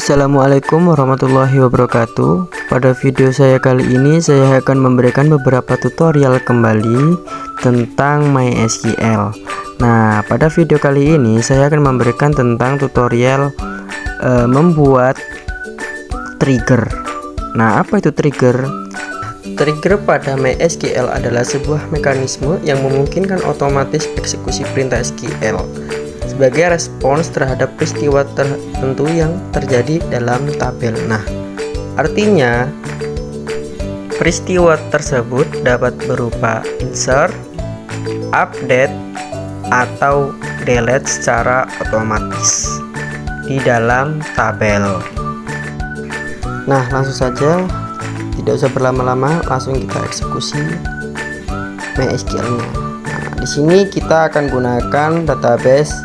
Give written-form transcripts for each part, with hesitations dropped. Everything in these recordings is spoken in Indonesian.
Assalamualaikum warahmatullahi wabarakatuh. Pada video saya kali ini saya akan memberikan beberapa tutorial kembali tentang MySQL. Nah, pada video kali ini saya akan memberikan tentang tutorial membuat trigger. Nah, apa itu trigger? Trigger pada MySQL adalah sebuah mekanisme yang memungkinkan otomatis eksekusi perintah SQL sebagai respons terhadap peristiwa tertentu yang terjadi dalam tabel. Nah, artinya peristiwa tersebut dapat berupa insert, update, atau delete secara otomatis di dalam tabel. Nah, langsung saja, tidak usah berlama-lama, langsung kita eksekusi MySQL-nya. Nah, di sini kita akan gunakan database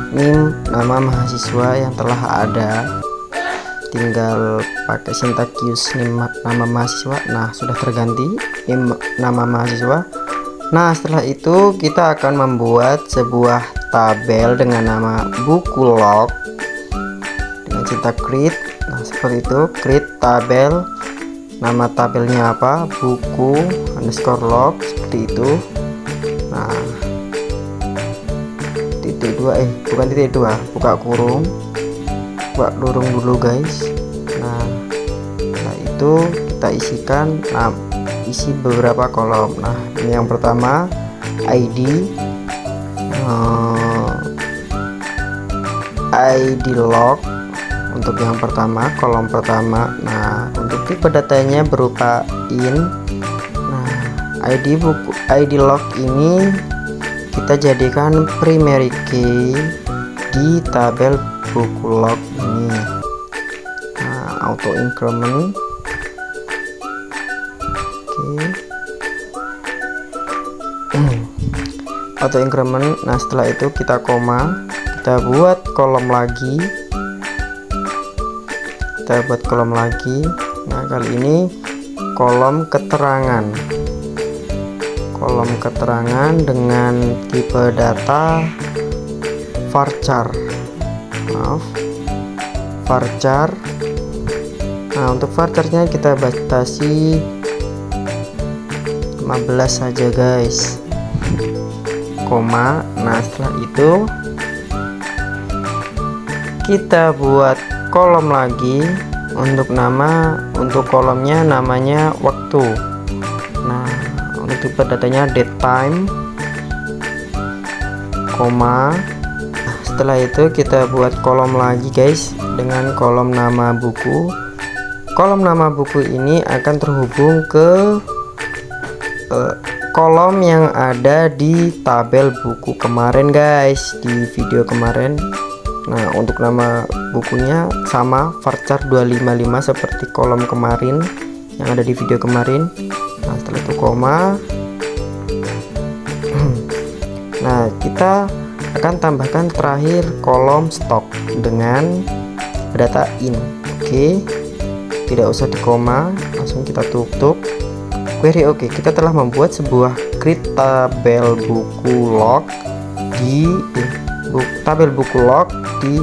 NIM nama mahasiswa yang telah ada, tinggal pakai sintak use NIM nama mahasiswa. Nah, sudah terganti NIM nama mahasiswa. Nah, setelah itu kita akan membuat sebuah tabel dengan nama buku log dengan sintak create. Nah, seperti itu, create tabel. Nama tabelnya apa? Buku underscore log, seperti itu. Nah, bukan titik 2, buka kurung, buka lurung dulu guys. Nah, setelah itu kita isikan, isi beberapa kolom. Nah, ini yang pertama ID, ID log untuk yang pertama, kolom pertama. Nah, untuk tipe datanya berupa in. Nah, ID log ini kita jadikan primary key di tabel buku log ini. Nah, auto increment. Oke. Auto increment. Nah, setelah itu kita koma, kita buat kolom lagi. Nah, kali ini kolom keterangan. Kolom keterangan dengan tipe data varchar. Varchar. Nah, untuk varcharnya kita batasi 15 saja guys. Koma. Nah, setelah itu kita buat kolom lagi untuk kolomnya namanya waktu. Nah, untuk tipe datanya date time, koma. Setelah itu kita buat kolom lagi guys dengan kolom nama buku. Kolom nama buku ini akan terhubung ke kolom yang ada di tabel buku kemarin guys, di video kemarin. Nah, untuk nama bukunya sama varchar 255 seperti kolom kemarin yang ada di video kemarin. Nah, setelah itu koma. Nah, kita akan tambahkan terakhir kolom stok dengan data in. Oke, tidak usah di koma, langsung kita tutup. Query oke. Kita telah membuat sebuah create tabel buku log di tabel buku log di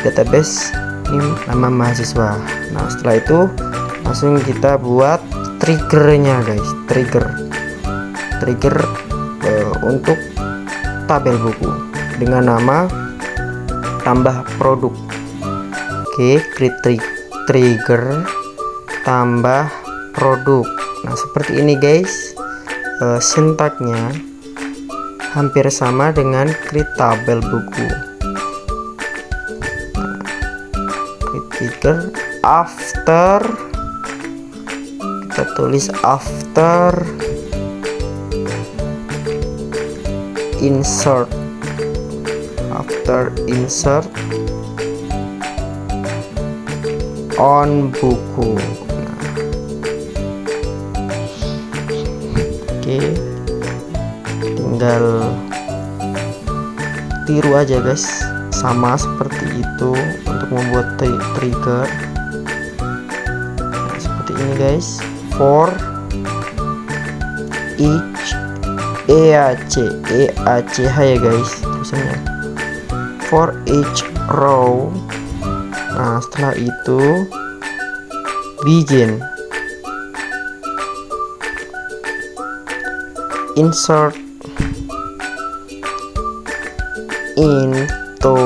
database NIM nama mahasiswa. Nah, setelah itu langsung kita buat triggernya guys. Trigger untuk tabel buku dengan nama tambah produk. Oke, create trigger tambah produk. Nah, seperti ini guys. Sintaknya hampir sama dengan create tabel buku. Nah, create trigger after, kita tulis after insert on buku. Nah, oke, tinggal tiru aja guys, sama seperti itu untuk membuat trigger. Nah, seperti ini guys. For each EACH ya guys tulisannya. For each row Nah, setelah itu begin, insert into.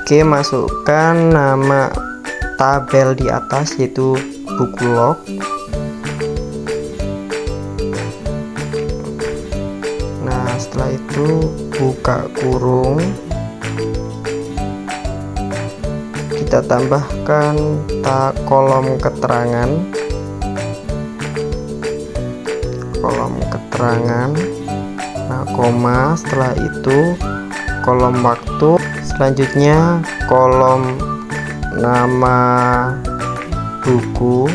Oke, masukkan nama tabel di atas yaitu buku log. Nah, setelah itu buka kurung, kita tambahkan kolom keterangan, nah koma, setelah itu kolom waktu, selanjutnya kolom nama buku,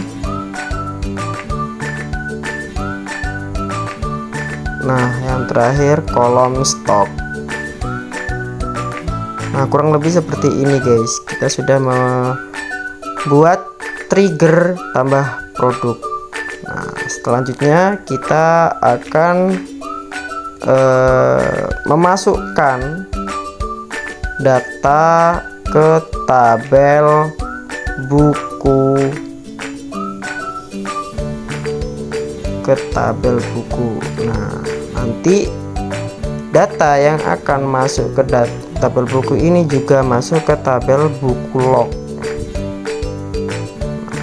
nah yang terakhir kolom stok. Nah, kurang lebih seperti ini guys, kita sudah membuat trigger tambah produk. Nah, selanjutnya kita akan memasukkan data ke tabel buku, Nah, nanti data yang akan masuk ke tabel buku ini juga masuk ke tabel buku log.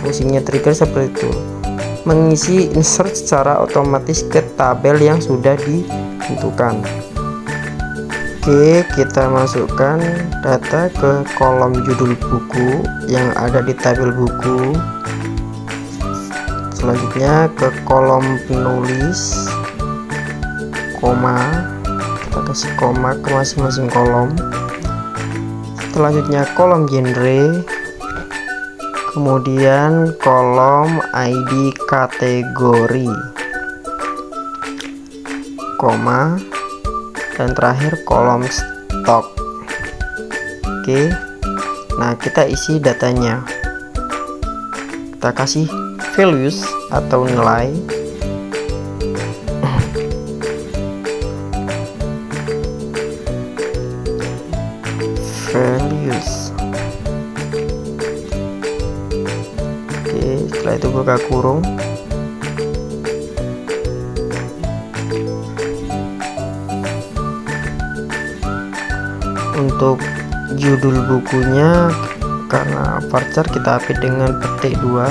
Fungsinya trigger seperti itu, mengisi insert secara otomatis ke tabel yang sudah ditentukan. Oke, kita masukkan data ke kolom judul buku yang ada di tabel buku. Selanjutnya ke kolom penulis, koma, kita kasih koma ke masing-masing kolom. Selanjutnya kolom genre, kemudian kolom ID kategori, koma, dan terakhir kolom stok. Oke, nah kita isi datanya, kita kasih values atau nilai. Values. Oke, setelah itu buka kurung. Untuk judul bukunya, karena varchar kita update dengan petik 2.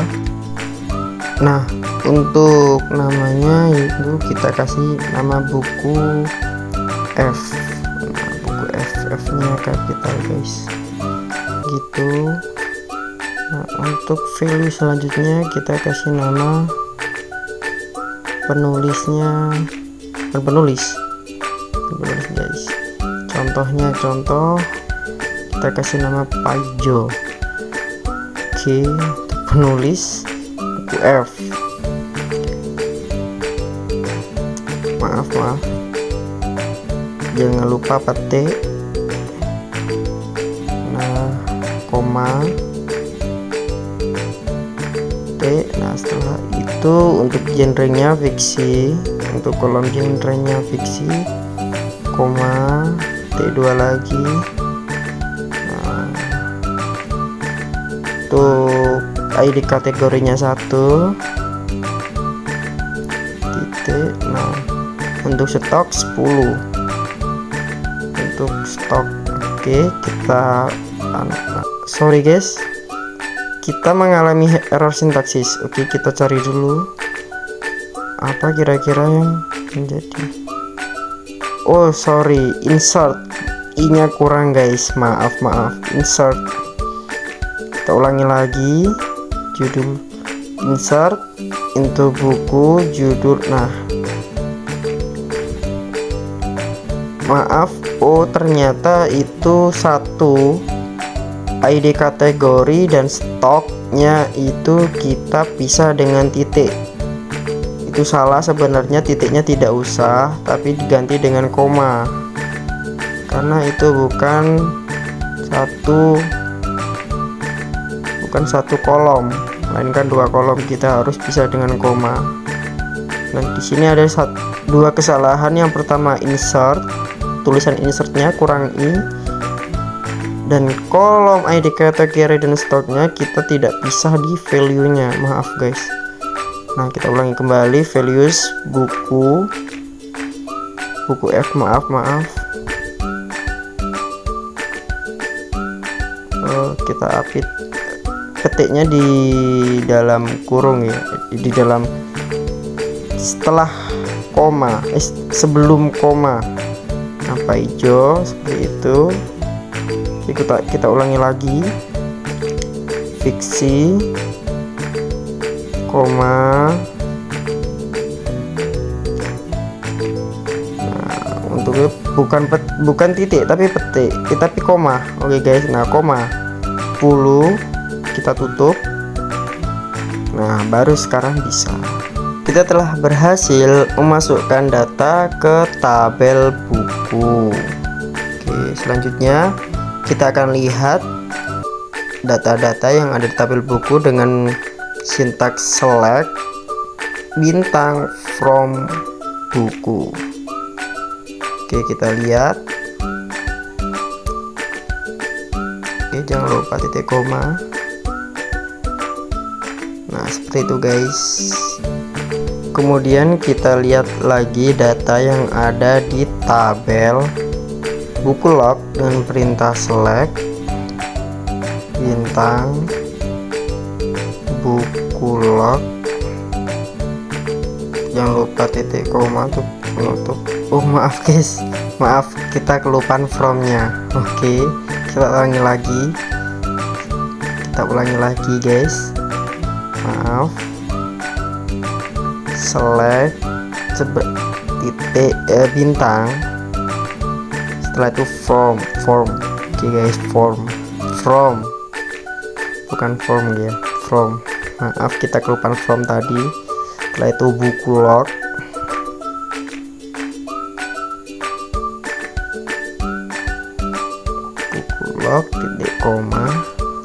Nah, untuk namanya itu kita kasih nama buku F. Nah, buku F nya kapital guys, gitu. Nah, untuk value selanjutnya kita kasih nama penulisnya, penulis guys. Contohnya, kita kasih nama Paijo. Oke, untuk penulis buku F. Maaf, jangan lupa petik, nah koma, T. Nah, setelah itu untuk genrenya fiksi, untuk kolom genrenya fiksi, koma, T2 lagi. Nah, untuk ID kategorinya 1 titik. Nah, untuk stok 10 untuk stok. Oke, kita sorry guys, kita mengalami error sintaksis. Oke, kita cari dulu apa kira-kira yang menjadi. Oh sorry, insert i-nya kurang guys, maaf. Insert, kita ulangi lagi, judul insert into buku judul. Nah, maaf, oh ternyata itu satu ID kategori dan stoknya itu kita pisah dengan titik. Itu salah sebenarnya, titiknya tidak usah tapi diganti dengan koma, karena itu bukan satu kolom, melainkan 2 kolom. Kita harus pisah dengan koma. Dan di sini ada 2 kesalahan. Yang pertama, insert, tulisan insertnya kurang i, Dan kolom ID kategori dan stoknya kita tidak pisah di value nya, maaf guys. Nah kita ulangi kembali, values buku F, maaf kita update ketiknya di dalam kurung ya, di dalam setelah koma, sebelum koma. Apa hijau seperti itu. Kita ulangi lagi, fiksi koma. Nah, untuk bukan titik tapi petik, tapi koma. Oke guys, nah koma 10 kita tutup. Nah baru sekarang bisa. Kita telah berhasil memasukkan data ke tabel buku. Oke, selanjutnya kita akan lihat data-data yang ada di tabel buku dengan sintaks select bintang from buku. Oke, kita lihat. Oke, jangan lupa titik koma. Nah seperti itu guys. Kemudian kita lihat lagi data yang ada di tabel buku log dengan perintah select bintang buku log. Jangan lupa titik koma untuk menutup. Oh maaf guys, maaf kita kelupaan from nya. Oke, kita ulangi lagi guys, maaf. Select titik bintang, setelah itu form. Oke guys, from bukan form ya, from. Maaf kita kelupaan from tadi. Setelah itu buku log, titik koma.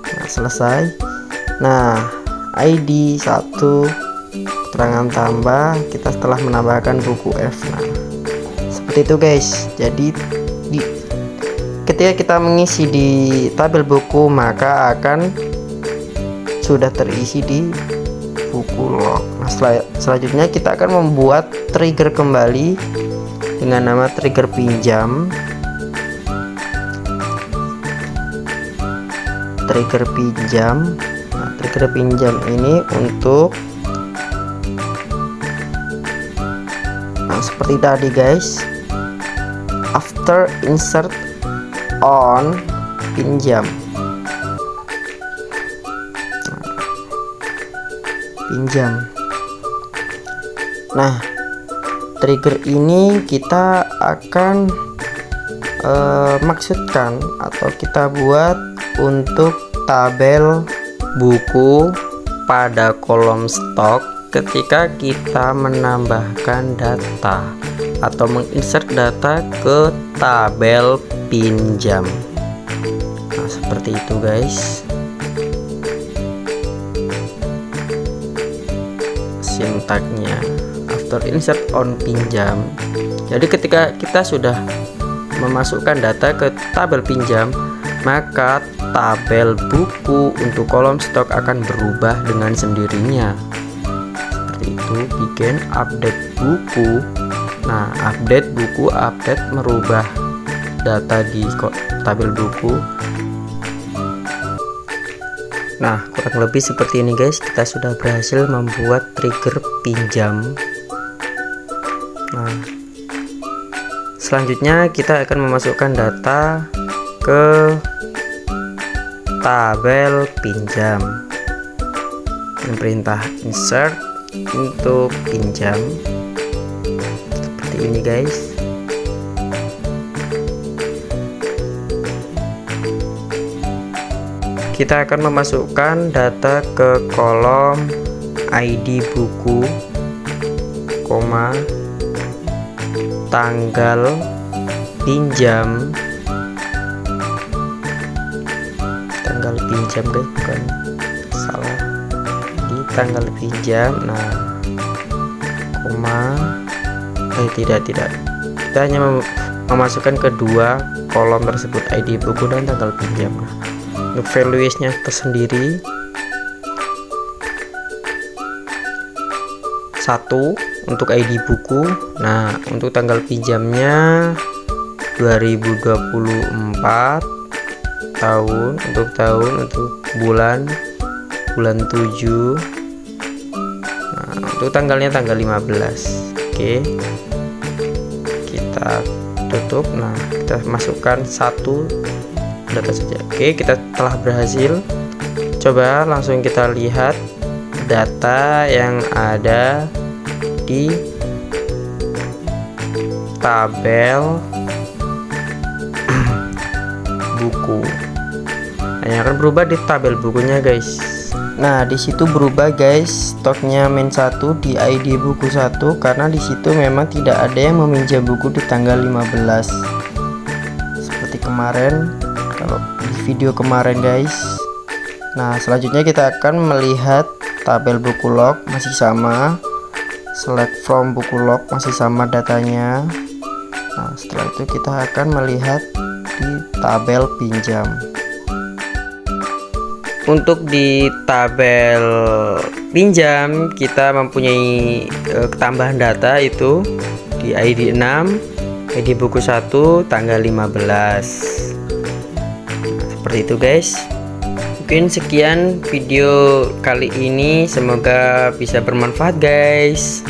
Nah selesai. Nah ID 1 keterangan tambah, kita setelah menambahkan buku F. Nah seperti itu guys. Jadi ketika kita mengisi di tabel buku, maka akan sudah terisi di buku log. Nah selanjutnya kita akan membuat trigger kembali dengan nama trigger pinjam. Nah, trigger pinjam ini untuk seperti tadi guys, after insert on pinjam. Nah trigger ini kita akan maksudkan atau kita buat untuk tabel buku pada kolom stok ketika kita menambahkan data atau menginsert data ke tabel pinjam. Nah seperti itu guys sintaknya, after insert on pinjam. Jadi ketika kita sudah memasukkan data ke tabel pinjam, maka tabel buku untuk kolom stok akan berubah dengan sendirinya. Seperti itu, bikin update buku. Nah update buku, update merubah data di tabel buku. Nah kurang lebih seperti ini guys, kita sudah berhasil membuat trigger pinjam. Nah selanjutnya kita akan memasukkan data ke tabel pinjam dengan perintah insert untuk pinjam. Seperti ini guys. Kita akan memasukkan data ke kolom ID buku, tanggal pinjam, guys, bukan salah, di tanggal pinjam. Nah tidak, kita hanya memasukkan kedua kolom tersebut, ID buku dan tanggal pinjam. Untuk values-nya tersendiri 1 untuk ID buku. Nah, untuk tanggal pinjamnya 2024 tahun, untuk bulan 7. Nah, untuk tanggalnya tanggal 15. Oke, kita tutup. Nah, kita masukkan satu data saja. Oke, kita telah berhasil. Coba langsung kita lihat data yang ada di tabel buku. Nah, yang akan berubah di tabel bukunya, guys. Nah, di situ berubah, guys. Stoknya -1 di ID buku 1 karena di situ memang tidak ada yang meminjam buku di tanggal 15. Seperti kemarin, kalau di video kemarin, guys. Nah, selanjutnya kita akan melihat tabel buku log masih sama. Select from buku log masih sama datanya. Nah, setelah itu kita akan melihat di tabel pinjam. Untuk di tabel pinjam kita mempunyai ketambahan data itu di ID 6, ID buku 1 tanggal 15. Seperti itu, guys. Mungkin sekian video kali ini, semoga bisa bermanfaat, guys.